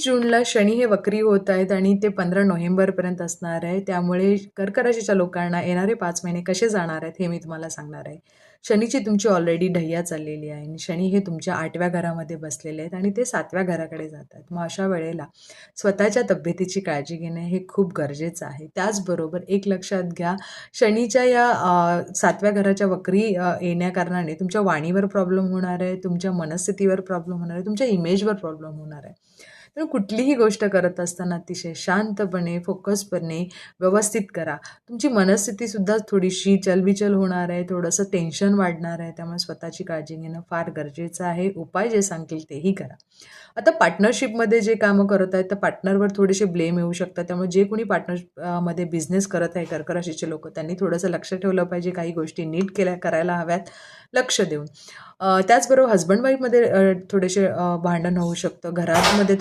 जूनला शनी हे वक्री होत आहेत आणि ते 15 नोव्हेंबरपर्यंत असणार आहे. त्यामुळे कर्क राशीच्या लोकांना येणारे 5 महिने कसे जाणार आहेत हे मी तुम्हाला सांगणार आहे. शनीची तुमची ऑलरेडी ढय्या चाललेली आहे आणि शनी हे तुमच्या 8व्या घरामध्ये बसलेले आहेत आणि ते 7व्या घराकडे जातात. मग अशा वेळेला स्वतःच्या तब्येतीची काळजी घेणे हे खूप गरजेचं आहे. त्याचबरोबर एक लक्षात घ्या, शनीच्या या 7व्या घराच्या वक्री येण्याकारणाने तुमच्या वाणीवर प्रॉब्लेम होणार आहे, तुमच्या मनस्थितीवर प्रॉब्लेम होणार आहे, तुमच्या इमेजवर प्रॉब्लेम होणार आहे. तर कुठलीही गोष्ट करत असताना अतिशय शांतपणे, फोकसपणे व्यवस्थित करा. तुमची मनस्थितीसुद्धा थोडीशी चलबिचल होणार आहे, थोडंसं टेन्शन वाढणार आहे. त्यामुळे स्वतःची काळजी घेणं फार गरजेचं आहे. उपाय जे सांगतील तेही करा. आता पार्टनरशिपमध्ये जे कामं करत आहेत, तर पार्टनरवर थोडेसे ब्लेम येऊ शकतात. त्यामुळे जे कोणी मध्ये बिझनेस करत आहे कर्क राशीचे लोकं, त्यांनी थोडंसं लक्ष ठेवलं पाहिजे. काही गोष्टी नीट करायला हव्यात लक्ष देऊन. त्याचबरोबर हजबंड वाईफमध्ये थोडेसे भांडण होऊ शकतं. घरामध्ये